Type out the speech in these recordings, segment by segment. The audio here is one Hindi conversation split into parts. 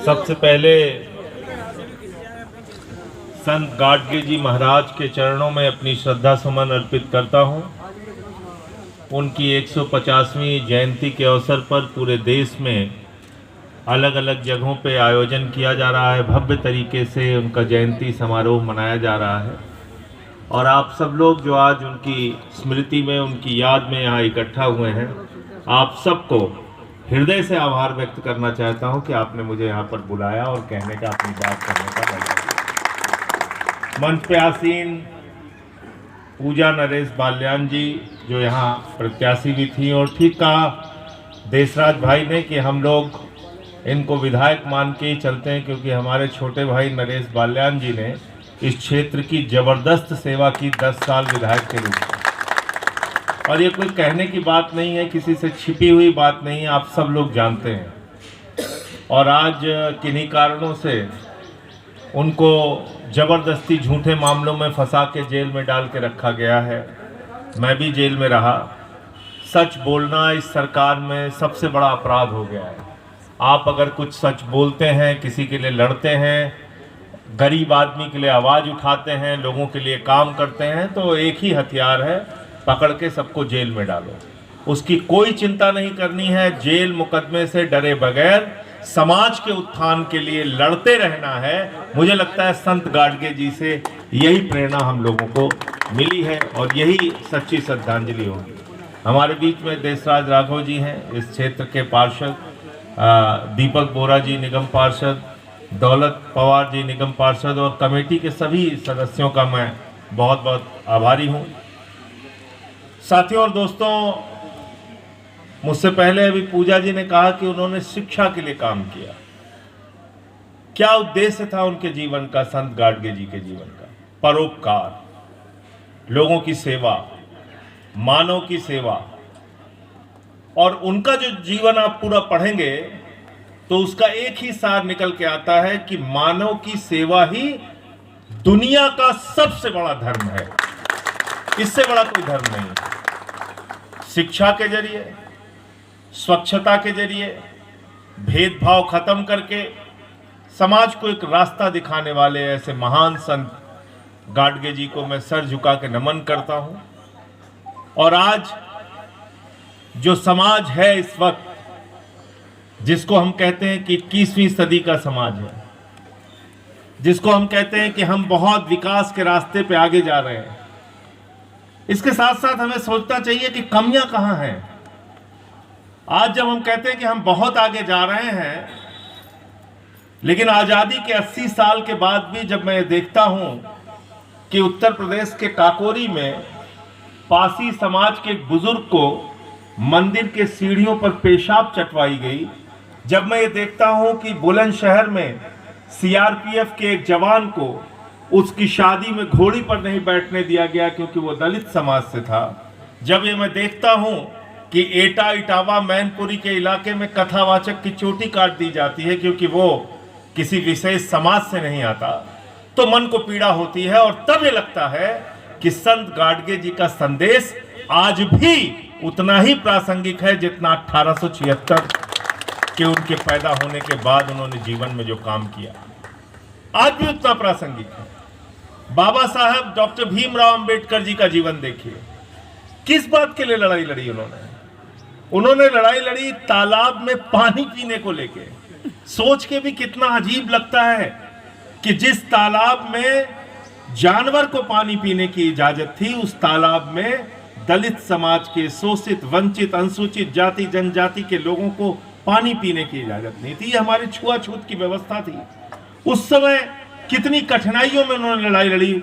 सबसे पहले संत गाडगे जी महाराज के चरणों में अपनी श्रद्धा सुमन अर्पित करता हूं। उनकी 150वीं जयंती के अवसर पर पूरे देश में अलग अलग जगहों पे आयोजन किया जा रहा है। भव्य तरीके से उनका जयंती समारोह मनाया जा रहा है और आप सब लोग जो आज उनकी स्मृति में, उनकी याद में यहाँ इकट्ठा हुए हैं, आप सबको हृदय से आभार व्यक्त करना चाहता हूँ कि आपने मुझे यहाँ पर बुलाया और कहने का, अपनी बात करने का मौका दिया। मंच पे आसीन पूजा नरेश बाल्यान जी जो यहाँ प्रत्याशी भी थी, और ठीक कहा देशराज भाई ने कि हम लोग इनको विधायक मान के ही चलते हैं, क्योंकि हमारे छोटे भाई नरेश बाल्यान जी ने इस क्षेत्र की जबरदस्त सेवा की 10 साल विधायक के रूप में। और ये कोई कहने की बात नहीं है, किसी से छिपी हुई बात नहीं है, आप सब लोग जानते हैं। और आज किन्हीं कारणों से उनको जबरदस्ती झूठे मामलों में फंसा के जेल में डाल के रखा गया है। मैं भी जेल में रहा। सच बोलना इस सरकार में सबसे बड़ा अपराध हो गया है। आप अगर कुछ सच बोलते हैं, किसी के लिए लड़ते हैं, गरीब आदमी के लिए आवाज़ उठाते हैं, लोगों के लिए काम करते हैं, तो एक ही हथियार है, पकड़ के सबको जेल में डालो। उसकी कोई चिंता नहीं करनी है। जेल मुकदमे से डरे बगैर समाज के उत्थान के लिए लड़ते रहना है। मुझे लगता है संत गाडगे जी से यही प्रेरणा हम लोगों को मिली है और यही सच्ची श्रद्धांजलि होगी। हमारे बीच में देशराज राघव जी हैं, इस क्षेत्र के पार्षद, दीपक बोरा जी निगम पार्षद, दौलत पवार जी निगम पार्षद, और कमेटी के सभी सदस्यों का मैं बहुत बहुत आभारी हूँ। साथियों और दोस्तों, मुझसे पहले अभी पूजा जी ने कहा कि उन्होंने शिक्षा के लिए काम किया। क्या उद्देश्य था उनके जीवन का, संत गाडगे जी के जीवन का? परोपकार, लोगों की सेवा, मानव की सेवा। और उनका जो जीवन आप पूरा पढ़ेंगे तो उसका एक ही सार निकल के आता है कि मानव की सेवा ही दुनिया का सबसे बड़ा धर्म है। इससे बड़ा कोई धर्म नहीं है। शिक्षा के जरिए, स्वच्छता के जरिए, भेदभाव खत्म करके समाज को एक रास्ता दिखाने वाले ऐसे महान संत गाडगे जी को मैं सर झुका के नमन करता हूं। और आज जो समाज है इस वक्त, जिसको हम कहते हैं कि 21वीं सदी का समाज है, जिसको हम कहते हैं कि हम बहुत विकास के रास्ते पे आगे जा रहे हैं, इसके साथ साथ हमें सोचना चाहिए कि कमियां कहां हैं। आज जब हम कहते हैं कि हम बहुत आगे जा रहे हैं, लेकिन आजादी के 80 साल के बाद भी जब मैं देखता हूं कि उत्तर प्रदेश के काकोरी में पासी समाज के एक बुजुर्ग को मंदिर के सीढ़ियों पर पेशाब चटवाई गई, जब मैं ये देखता हूं कि बुलंदशहर में सीआरपीएफ के एक जवान को उसकी शादी में घोड़ी पर नहीं बैठने दिया गया क्योंकि वो दलित समाज से था, जब ये मैं देखता हूं कि एटा इटावा मैनपुरी के इलाके में कथावाचक की चोटी काट दी जाती है क्योंकि वो किसी विशेष समाज से नहीं आता, तो मन को पीड़ा होती है। और तब ये लगता है कि संत गाडगे जी का संदेश आज भी उतना ही प्रासंगिक है जितना 1876 के उनके पैदा होने के बाद उन्होंने जीवन में जो काम किया, आज भी उतना प्रासंगिक है। बाबा साहब डॉक्टर भीमराव अंबेडकर जी का जीवन देखिए, किस बात के लिए लड़ाई लड़ी उन्होंने लड़ाई लड़ी तालाब में पानी पीने को लेके। सोच के भी कितना अजीब लगता है कि जिस तालाब में जानवर को पानी पीने की इजाजत थी, उस तालाब में दलित समाज के शोषित, वंचित, अनुसूचित जाति जनजाति के लोगों को पानी पीने की इजाजत नहीं थी। हमारी छुआछूत की व्यवस्था थी। उस समय कितनी कठिनाइयों में उन्होंने लड़ाई लड़ी।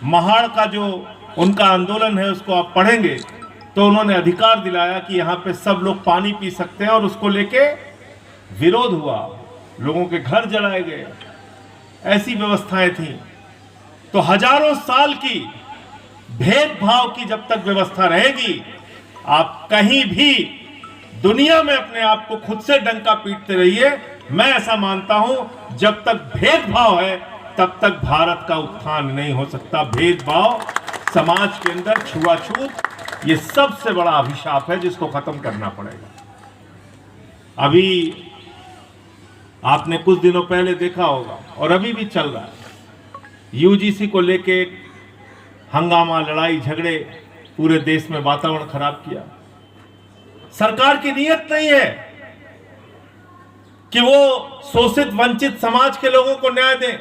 महाड़ का जो उनका आंदोलन है उसको आप पढ़ेंगे तो उन्होंने अधिकार दिलाया कि यहाँ पे सब लोग पानी पी सकते हैं, और उसको लेके विरोध हुआ, लोगों के घर जलाए गए, ऐसी व्यवस्थाएं थी। तो हजारों साल की भेदभाव की जब तक व्यवस्था रहेगी, आप कहीं भी दुनिया में अपने आप को खुद से डंका पीटते रहिए। मैं ऐसा मानता हूं, जब तक भेदभाव है तब तक भारत का उत्थान नहीं हो सकता। भेदभाव, समाज के अंदर छुआछूत, ये सबसे बड़ा अभिशाप है जिसको खत्म करना पड़ेगा। अभी आपने कुछ दिनों पहले देखा होगा और अभी भी चल रहा है, यूजीसी को लेके हंगामा, लड़ाई झगड़े, पूरे देश में वातावरण खराब किया। सरकार की नीयत नहीं है कि वो शोषित वंचित समाज के लोगों को न्याय दें,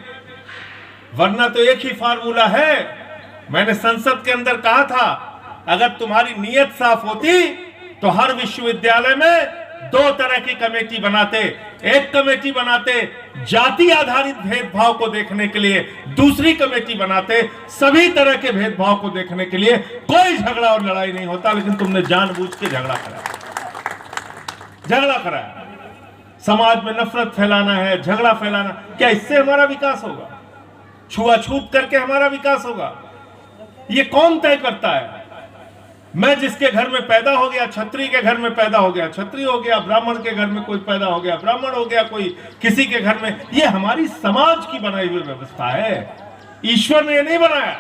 वरना तो एक ही फार्मूला है। मैंने संसद के अंदर कहा था, अगर तुम्हारी नीयत साफ होती तो हर विश्वविद्यालय में 2 तरह की कमेटी बनाते। एक कमेटी बनाते जाति आधारित भेदभाव को देखने के लिए, दूसरी कमेटी बनाते सभी तरह के भेदभाव को देखने के लिए। कोई झगड़ा और लड़ाई नहीं होता, लेकिन तुमने जानबूझ के झगड़ा कराया। समाज में नफरत फैलाना है, झगड़ा फैलाना, क्या इससे हमारा विकास होगा? छुआछूत करके हमारा विकास होगा? ये कौन तय करता है? मैं जिसके घर में पैदा हो गया, क्षत्रिय के घर में पैदा हो गया, क्षत्रिय हो गया, ब्राह्मण के घर में कोई पैदा हो गया, ब्राह्मण हो गया, कोई किसी के घर में, ये हमारी समाज की बनाई हुई व्यवस्था है। ईश्वर ने नहीं बनाया,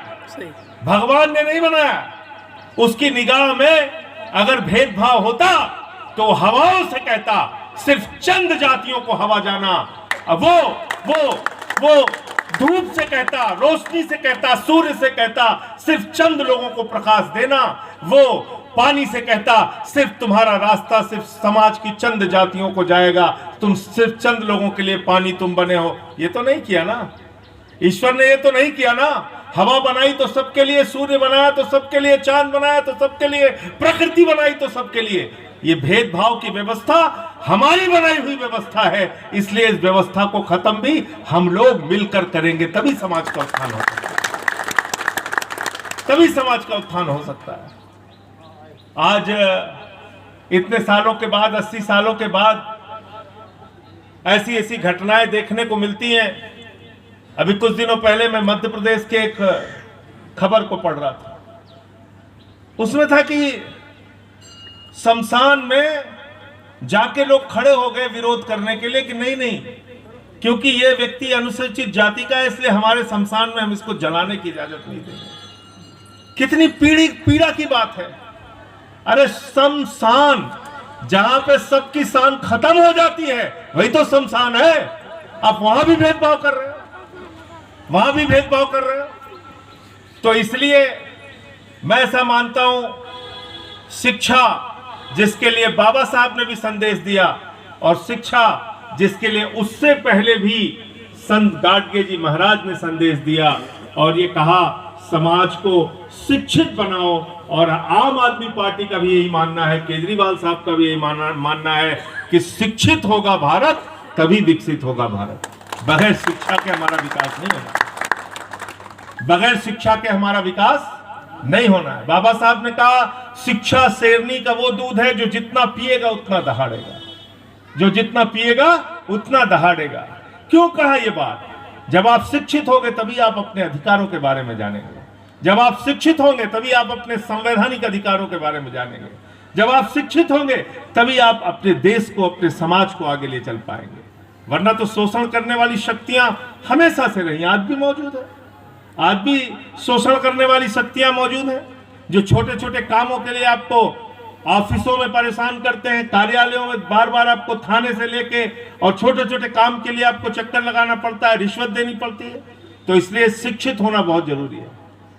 भगवान ने नहीं बनाया। उसकी निगाह में अगर भेदभाव होता तो हवाओं से कहता सिर्फ चंद जातियों को हवा जाना, वो धूप से कहता, रोशनी से कहता, सूर्य से कहता सिर्फ चंद लोगों को प्रकाश देना, वो पानी से कहता सिर्फ तुम्हारा रास्ता सिर्फ समाज की चंद जातियों को जाएगा, तुम सिर्फ चंद लोगों के लिए पानी तुम बने हो। ये तो नहीं किया ना ईश्वर ने, ये तो नहीं किया ना। हवा बनाई तो सबके लिए, सूर्य बनाया तो सबके लिए, चांद बनाया तो सबके लिए, प्रकृति बनाई तो सबके लिए। ये भेदभाव की व्यवस्था हमारी बनाई हुई व्यवस्था है, इसलिए इस व्यवस्था को खत्म भी हम लोग मिलकर करेंगे, तभी समाज का उत्थान हो सकता है, तभी समाज का उत्थान हो सकता है। आज इतने सालों के बाद, 80 सालों के बाद ऐसी ऐसी घटनाएं देखने को मिलती हैं। अभी कुछ दिनों पहले मैं मध्य प्रदेश के एक खबर को पढ़ रहा था, उसमें था कि शमशान में जाके लोग खड़े हो गए विरोध करने के लिए कि नहीं, क्योंकि ये व्यक्ति अनुसूचित जाति का है, इसलिए हमारे शमशान में हम इसको जलाने की इजाजत नहीं देंगे। कितनी पीड़ा की बात है। अरे शमशान, जहां पे सबकी शान खत्म हो जाती है वही तो शमशान है। आप वहां भी भेदभाव कर रहे हो, तो इसलिए मैं ऐसा मानता हूं, शिक्षा जिसके लिए बाबा साहब ने भी संदेश दिया, और शिक्षा जिसके लिए उससे पहले भी संत गाडगे जी महाराज ने संदेश दिया, और ये कहा समाज को शिक्षित बनाओ। और आम आदमी पार्टी का भी यही मानना है, केजरीवाल साहब का भी यही मानना है कि शिक्षित होगा भारत तभी विकसित होगा भारत। बगैर शिक्षा के हमारा विकास नहीं होना, बगैर शिक्षा के हमारा विकास नहीं होना है। बाबा साहब ने कहा शिक्षा शेरनी का वो दूध है जो जितना पिएगा उतना दहाड़ेगा, जो जितना पिएगा उतना दहाड़ेगा। क्यों कहा ये बात? जब आप शिक्षित होंगे तभी आप अपने अधिकारों के बारे में जानेंगे, जब आप शिक्षित होंगे तभी आप अपने संवैधानिक अधिकारों के बारे में जानेंगे, जब आप शिक्षित होंगे तभी आप अपने देश को, अपने समाज को आगे ले चल पाएंगे। वरना तो शोषण करने वाली शक्तियां हमेशा से रही, आज भी मौजूद है, आज भी शोषण करने वाली शक्तियां मौजूद हैं, जो छोटे छोटे कामों के लिए आपको ऑफिसों में परेशान करते हैं, कार्यालयों में बार बार आपको थाने से लेके, और छोटे छोटे काम के लिए आपको चक्कर लगाना पड़ता है, रिश्वत देनी पड़ती है। तो इसलिए शिक्षित होना बहुत जरूरी है।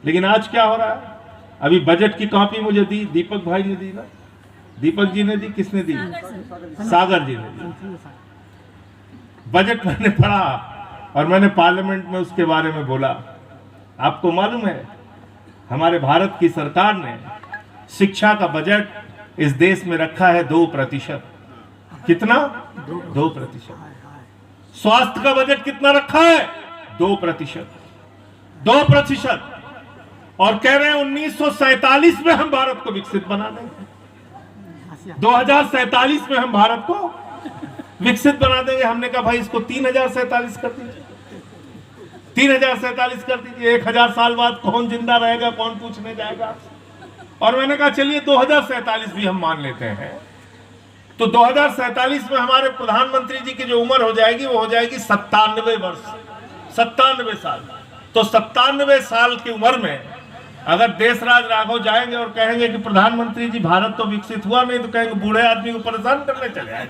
लेकिन आज क्या हो रहा है? अभी बजट की कॉपी मुझे दी, दीपक भाई ने दी ना, दीपक जी ने दी, किसने दी? सागर जी ने दी। बजट मैंने पढ़ा और मैंने पार्लियामेंट में उसके बारे में बोला। आपको मालूम है हमारे भारत की सरकार ने शिक्षा का बजट इस देश में रखा है 2%। कितना? 2%। स्वास्थ्य का बजट कितना रखा है? 2%। 2%। और कह रहे हैं 1947 में हम भारत को विकसित बना देंगे, 2047 में हम भारत को विकसित बना देंगे। हमने कहा भाई इसको 3047 कर दीजिए, 3047 कर दीजिए। 1000 साल बाद कौन जिंदा रहेगा, कौन पूछने जाएगा? और मैंने कहा चलिए 2047 भी हम मान लेते हैं। तो 2047 में हमारे प्रधानमंत्री जी की जो उम्र हो जाएगी वो हो जाएगी 97 वर्ष, 97 साल। तो 97 साल की उम्र में अगर देशराज राघव जाएंगे और कहेंगे कि प्रधानमंत्री जी भारत तो विकसित हुआ नहीं, तो कहेंगे बूढ़े आदमी को परेशान करने चले आए,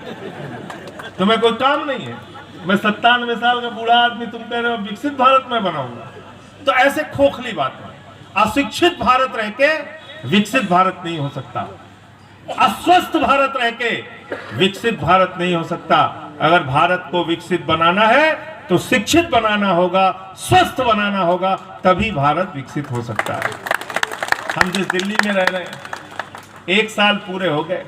तुम्हें कोई काम नहीं है। मैं 97 साल का बूढ़ा आदमी, तुम कह रहे हो विकसित भारत में बनाऊंगा। तो ऐसे खोखली बात है। अशिक्षित भारत रह के विकसित भारत नहीं हो सकता, अस्वस्थ भारत रह के विकसित भारत नहीं हो सकता। अगर भारत को विकसित बनाना है तो शिक्षित बनाना होगा, स्वस्थ बनाना होगा, तभी भारत विकसित हो सकता है। हम जिस दिल्ली में रह रहे हैं 1 साल पूरे हो गए,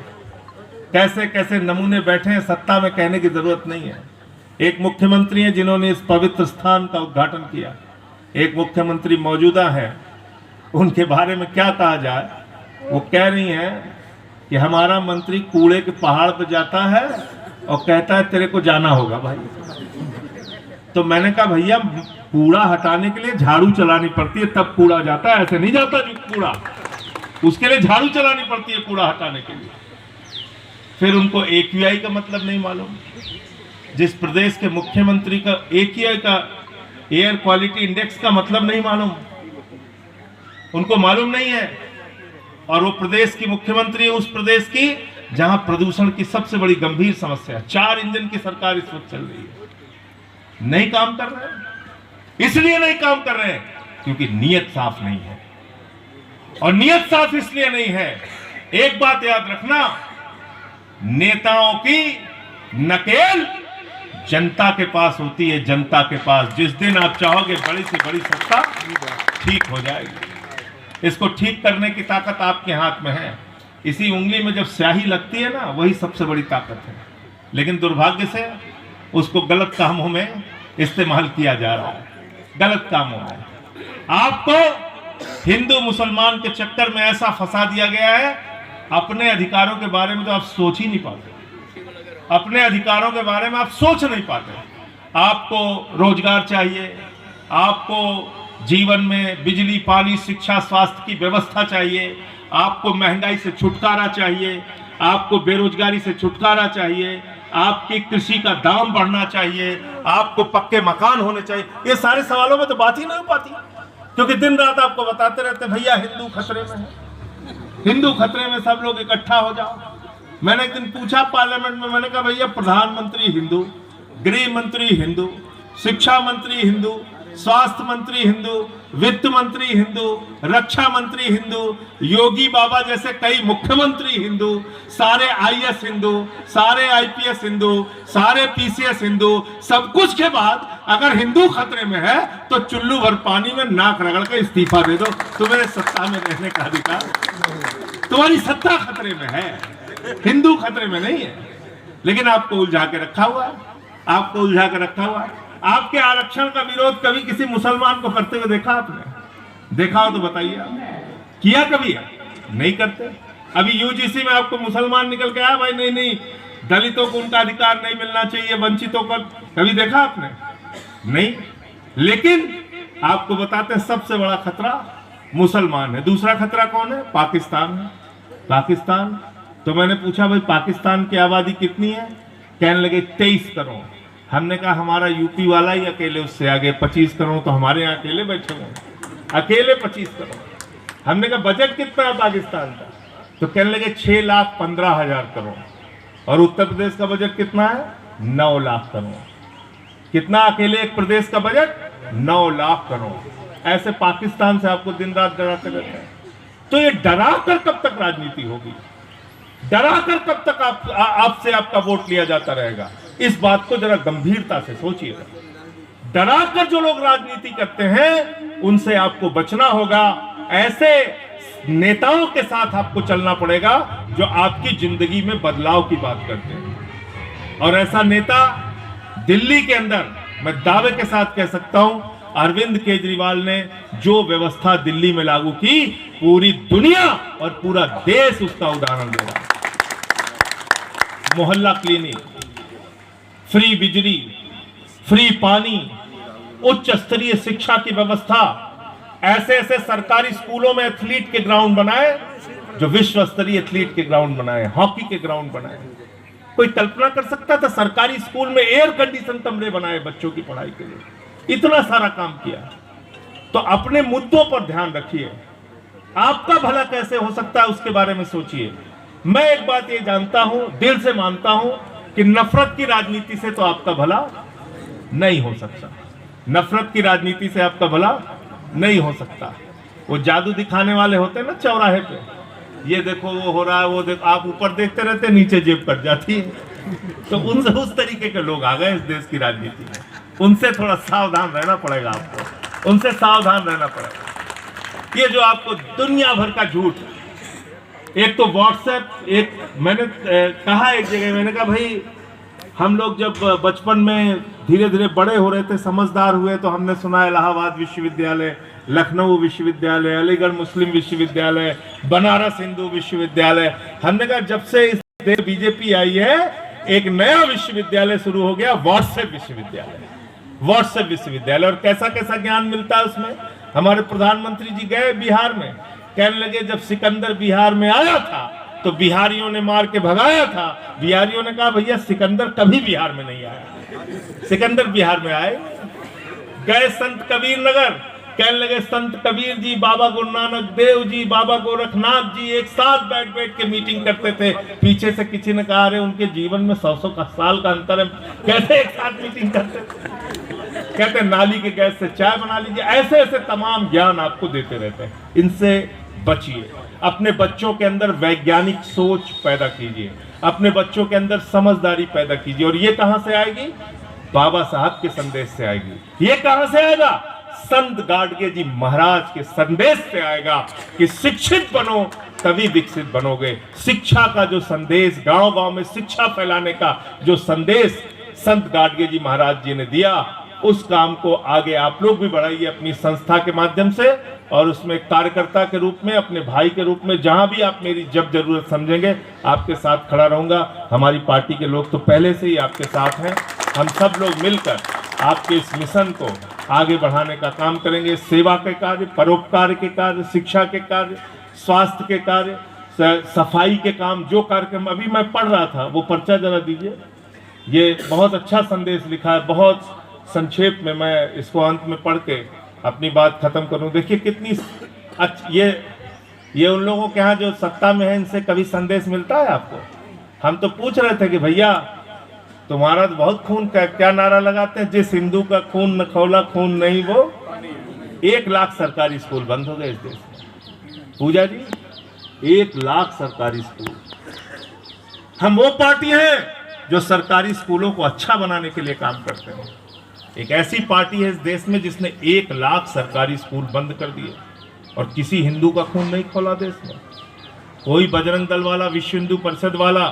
कैसे कैसे नमूने बैठे हैं, सत्ता में कहने की जरूरत नहीं है। एक मुख्यमंत्री हैं जिन्होंने इस पवित्र स्थान का उद्घाटन किया, एक मुख्यमंत्री मौजूदा है, उनके बारे में क्या कहा जाए। वो कह रही हैं कि हमारा मंत्री कूड़े के पहाड़ पर जाता है और कहता है तेरे को जाना होगा भाई। तो मैंने कहा भैया कूड़ा हटाने के लिए झाड़ू चलानी पड़ती है तब कूड़ा जाता है, ऐसे नहीं जाता जो कूड़ा, उसके लिए झाड़ू चलानी पड़ती है कूड़ा हटाने के लिए। फिर उनको AQI का मतलब नहीं मालूम। जिस प्रदेश के मुख्यमंत्री का AQI का एयर क्वालिटी इंडेक्स का मतलब नहीं मालूम, उनको मालूम नहीं है। और वो प्रदेश की मुख्यमंत्री है उस प्रदेश की जहां प्रदूषण की सबसे बड़ी गंभीर समस्या, 4 इंजन की सरकार इस वक्त चल रही है। नहीं काम कर रहे हैं, इसलिए नहीं काम कर रहे हैं क्योंकि नीयत साफ नहीं है। और नीयत साफ इसलिए नहीं है, एक बात याद रखना, नेताओं की नकेल जनता के पास होती है, जनता के पास। जिस दिन आप चाहोगे बड़ी से बड़ी सत्ता ठीक हो जाएगी, इसको ठीक करने की ताकत आपके हाथ में है। इसी उंगली में जब स्याही लगती है ना, वही सबसे बड़ी ताकत है। लेकिन दुर्भाग्य से उसको गलत कामों में इस्तेमाल किया जा रहा है, गलत कामों में। आपको हिंदू मुसलमान के चक्कर में ऐसा फंसा दिया गया है, अपने अधिकारों के बारे में तो आप सोच ही नहीं पाते, अपने अधिकारों के बारे में आप सोच नहीं पाते। आपको रोजगार चाहिए, आपको जीवन में बिजली, पानी, शिक्षा, स्वास्थ्य की व्यवस्था चाहिए, आपको महंगाई से छुटकारा चाहिए, आपको बेरोजगारी से छुटकारा चाहिए, आपकी कृषि का दाम बढ़ना चाहिए, आपको पक्के मकान होने चाहिए। ये सारे सवालों में तो बात ही नहीं हो पाती, क्योंकि दिन रात आपको बताते रहते भैया हिंदू खतरे में है, हिंदू खतरे में, सब लोग इकट्ठा हो जाओ। मैंने एक दिन पूछा पार्लियामेंट में, मैंने कहा भैया प्रधानमंत्री हिंदू, गृह मंत्री हिंदू, शिक्षा मंत्री हिंदू, स्वास्थ्य मंत्री हिंदू, वित्त मंत्री हिंदू, रक्षा मंत्री हिंदू, योगी बाबा जैसे कई मुख्यमंत्री हिंदू, सारे IAS हिंदू, सारे IPS हिंदू, सारे PCS हिंदू, सब कुछ के बाद अगर हिंदू खतरे में है तो चुल्लू भर पानी में नाक रगड़ कर इस्तीफा दे दो। तुम्हें सत्ता में रहने का अधिकार, तुम्हारी सत्ता खतरे में है, हिंदू खतरे में नहीं है। लेकिन आपको उलझा के रखा हुआ है, आपको उलझा के रखा हुआ है। आपके आरक्षण का विरोध कभी किसी मुसलमान को करते हुए देखा आपने? देखा हो तो बताइए, किया कभी? नहीं करते। अभी UGC में आपको मुसलमान निकल के आया भाई नहीं नहीं दलितों को उनका अधिकार नहीं मिलना चाहिए, वंचितों को, कभी देखा आपने? नहीं। लेकिन आपको बताते हैं सबसे बड़ा खतरा मुसलमान है, दूसरा खतरा कौन है? पाकिस्तान है। पाकिस्तान। तो मैंने पूछा भाई पाकिस्तान की आबादी कितनी है? कहने लगे 23 करोड़। हमने कहा हमारा यूपी वाला ही अकेले उससे आगे 25 करोड़, तो हमारे यहाँ अकेले बैठे हुए, अकेले 25 करोड़। हमने कहा बजट कितना है पाकिस्तान का? तो कहने लगे 6,15,000 करोड़। और उत्तर प्रदेश का बजट कितना है? 9 लाख करोड़। कितना अकेले एक प्रदेश का बजट? 9 लाख करोड़। ऐसे पाकिस्तान से आपको दिन रात डराते रहते हैं। तो ये डरा कर कब तक राजनीति होगी? डरा कर कब तक आपसे आपका वोट लिया जाता रहेगा? इस बात को जरा गंभीरता से सोचिएगा। डरा कर जो लोग राजनीति करते हैं उनसे आपको बचना होगा। ऐसे नेताओं के साथ आपको चलना पड़ेगा जो आपकी जिंदगी में बदलाव की बात करते हैं। और ऐसा नेता दिल्ली के अंदर मैं दावे के साथ कह सकता हूं, अरविंद केजरीवाल ने जो व्यवस्था दिल्ली में लागू की, पूरी दुनिया और पूरा देश उसका उदाहरण दे रहा है। मोहल्ला क्लिनिक, फ्री बिजली, फ्री पानी, उच्च स्तरीय शिक्षा की व्यवस्था, ऐसे ऐसे सरकारी स्कूलों में एथलीट के ग्राउंड बनाए, जो विश्व स्तरीय एथलीट के ग्राउंड बनाए, हॉकी के ग्राउंड बनाए। कोई कल्पना कर सकता था? सरकारी स्कूल में एयर कंडीशन कमरे बनाए बच्चों की पढ़ाई के लिए। इतना सारा काम किया। तो अपने मुद्दों पर ध्यान रखिए। आपका भला कैसे हो सकता है उसके बारे में सोचिए। मैं एक बात ये जानता हूं, दिल से मानता हूं कि नफरत की राजनीति से तो आपका भला नहीं हो सकता। नफरत की राजनीति से आपका भला नहीं हो सकता। वो जादू दिखाने वाले होते हैं ना चौराहे पे, ये देखो वो हो रहा है, वो देखो, आप ऊपर देखते रहते, नीचे जेब कट जाती है। तो उनसे उस तरीके के लोग आ गए इस देश की राजनीति में। उनसे थोड़ा सावधान रहना पड़ेगा आपको, उनसे सावधान रहना पड़ेगा। ये जो आपको दुनिया भर का झूठ, एक तो व्हाट्सएप, एक मैंने कहा एक जगह, मैंने कहा भाई हम लोग जब बचपन में धीरे धीरे बड़े हो रहे थे, समझदार हुए, तो हमने सुना इलाहाबाद विश्वविद्यालय, लखनऊ विश्वविद्यालय, अलीगढ़ मुस्लिम विश्वविद्यालय, बनारस हिंदू विश्वविद्यालय। हमने कहा जब से इस देश बीजेपी आई है, एक नया विश्वविद्यालय शुरू हो गया, व्हाट्सएप विश्वविद्यालय। व्हाट्सएप विश्वविद्यालय, और कैसा कैसा ज्ञान मिलता है उसमें। हमारे प्रधानमंत्री जी गए बिहार में, कहने लगे जब सिकंदर बिहार में आया था तो बिहारियों ने मार के भगाया था। बिहारियों ने कहा भैया सिकंदर कभी बिहार में नहीं आया, सिकंदर बिहार में आए। गए संत कबीर नगर, कहने लगे संत कबीर जी, बाबा गुरु नानक देव जी, बाबा गोरखनाथ जी एक साथ बैठ बैठ के मीटिंग करते थे। पीछे से किसी ने कहा अरे उनके जीवन में 100 साल का अंतर है, कैसे एक साथ मीटिंग करते थे। कहते नाली के गैस से चाय बना लीजिए। ऐसे ऐसे तमाम ज्ञान आपको देते रहते हैं, इनसे बचिए। अपने बच्चों के अंदर वैज्ञानिक सोच पैदा कीजिए, अपने बच्चों के अंदर समझदारी पैदा कीजिए। और ये कहां से आएगी? बाबा साहब के संदेश से आएगी। ये कहां से आएगा? संत गाडगे जी महाराज के संदेश से आएगा कि शिक्षित बनो तभी विकसित बनोगे। शिक्षा का जो संदेश, गांव गांव में शिक्षा फैलाने का जो संदेश संत गाडगे जी महाराज जी ने दिया, उस काम को आगे आप लोग भी बढ़ाइए अपनी संस्था के माध्यम से, और उसमें कार्यकर्ता के रूप में, अपने भाई के रूप में, जहां भी आप मेरी जब जरूरत समझेंगे आपके साथ खड़ा रहूंगा। हमारी पार्टी के लोग तो पहले से ही आपके साथ हैं। हम सब लोग मिलकर आपके इस मिशन को आगे बढ़ाने का काम करेंगे। सेवा के कार्य, परोपकार के कार्य, शिक्षा के कार्य, स्वास्थ्य के कार्य, सफाई के काम, जो कार्यक्रम अभी मैं पढ़ रहा था वो पर्चा जरा दीजिए। ये बहुत अच्छा संदेश लिखा है, बहुत संक्षेप में मैं इसको अंत में पढ़ के अपनी बात खत्म करूं। देखिए कितनी ये उन लोगों के यहाँ जो सत्ता में है, इनसे कभी संदेश मिलता है आपको? हम तो पूछ रहे थे कि भैया तुम्हारा तो बहुत खून का, क्या नारा लगाते हैं, जिस हिंदू का खून न खौला खून नहीं वो। 1 लाख सरकारी स्कूल बंद हो गए इस देश में। पूजा जी 1 लाख सरकारी स्कूल। हम वो पार्टी हैं जो सरकारी स्कूलों को अच्छा बनाने के लिए काम करते हैं। एक ऐसी पार्टी है इस देश में जिसने 1 लाख सरकारी स्कूल बंद कर दिए और किसी हिंदू का खून नहीं खोला देश में। कोई बजरंग दल वाला, विश्व हिंदू परिषद वाला,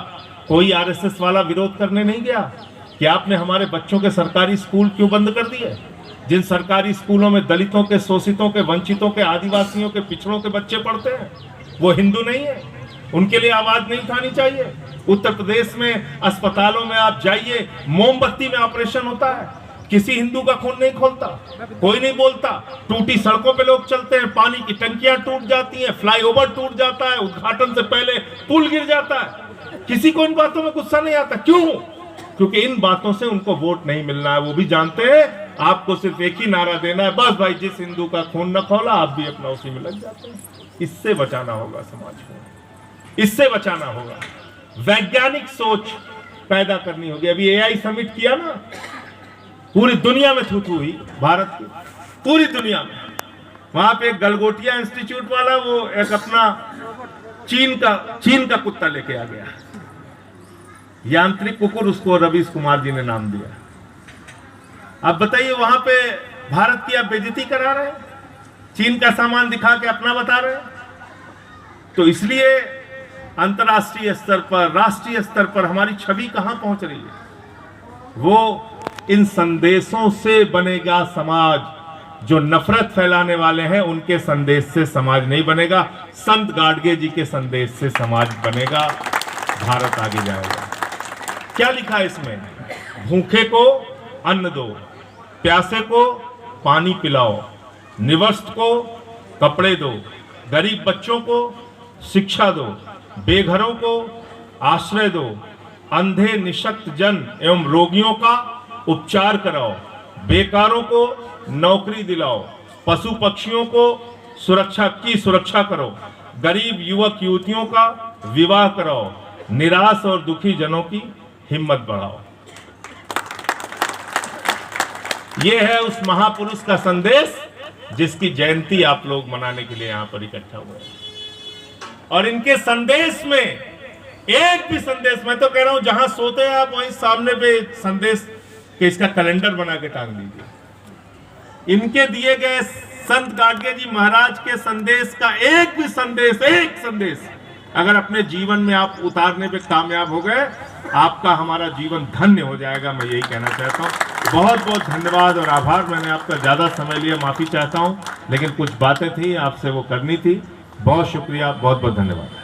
कोई आरएसएस वाला विरोध करने नहीं गया कि आपने हमारे बच्चों के सरकारी स्कूल क्यों बंद कर दिए। जिन सरकारी स्कूलों में दलितों के, शोषितों के, वंचितों के, आदिवासियों के, पिछड़ों के बच्चे पढ़ते हैं, वो हिंदू नहीं है, उनके लिए आवाज नहीं उठानी चाहिए। उत्तर प्रदेश में अस्पतालों में आप जाइए, मोमबत्ती में ऑपरेशन होता है, किसी हिंदू का खून नहीं खोलता, कोई नहीं बोलता। टूटी सड़कों पे लोग चलते हैं, पानी की टंकियां टूट जाती हैं, फ्लाईओवर टूट जाता है, उद्घाटन से पहले पुल गिर जाता है। किसी को इन बातों में गुस्सा नहीं आता। क्यों? क्योंकि इन बातों से उनको वोट नहीं मिलना है। वो भी जानते हैं आपको सिर्फ एक ही नारा देना है, बस भाई जिस हिंदू का खून न खोला, आप भी अपना उसी में लग जाते हैं। इससे बचाना होगा समाज को, इससे बचाना होगा। वैज्ञानिक सोच पैदा करनी होगी। अभी एआई समिट किया ना, पूरी दुनिया में थू-थू हुई, भारत की पूरी दुनिया में। वहां पे एक गलगोटिया इंस्टीट्यूट वाला वो एक अपना चीन का कुत्ता लेके आ गया, यांत्रिक कुकुर, उसको रवीश कुमार जी ने नाम दिया। अब बताइए वहां पे भारत की आप बेइज्जती करा रहे हैं, चीन का सामान दिखा के अपना बता रहे हैं। तो इसलिए अंतर्राष्ट्रीय स्तर पर, राष्ट्रीय स्तर पर हमारी छवि कहां पहुंच रही है? वो इन संदेशों से बनेगा समाज। जो नफरत फैलाने वाले हैं उनके संदेश से समाज नहीं बनेगा, संत गाडगे जी के संदेश से समाज बनेगा, भारत आगे जाएगा। क्या लिखा है इसमें? भूखे को अन्न दो, प्यासे को पानी पिलाओ, निवस्त को कपड़े दो, गरीब बच्चों को शिक्षा दो, बेघरों को आश्रय दो, अंधे निशक्त जन एवं रोगियों का उपचार कराओ, बेकारों को नौकरी दिलाओ, पशु पक्षियों को सुरक्षा करो, गरीब युवक युवतियों का विवाह कराओ, निराश और दुखी जनों की हिम्मत बढ़ाओ। ये है उस महापुरुष का संदेश जिसकी जयंती आप लोग मनाने के लिए यहाँ पर इकट्ठा हुए हैं। और इनके संदेश में एक भी संदेश, मैं तो कह रहा हूं जहां सोते हैं आप वहीं सामने पे संदेश के इसका कैलेंडर बना के टांग दीजिए। इनके दिए गए संत गाडगे जी महाराज के संदेश का एक भी संदेश, एक संदेश अगर अपने जीवन में आप उतारने पे कामयाब हो गए, आपका हमारा जीवन धन्य हो जाएगा। मैं यही कहना चाहता हूँ। बहुत बहुत धन्यवाद और आभार। मैंने आपका ज़्यादा समय लिया, माफ़ी चाहता हूँ, लेकिन कुछ बातें थी आपसे वो करनी थी। बहुत शुक्रिया, बहुत बहुत धन्यवाद।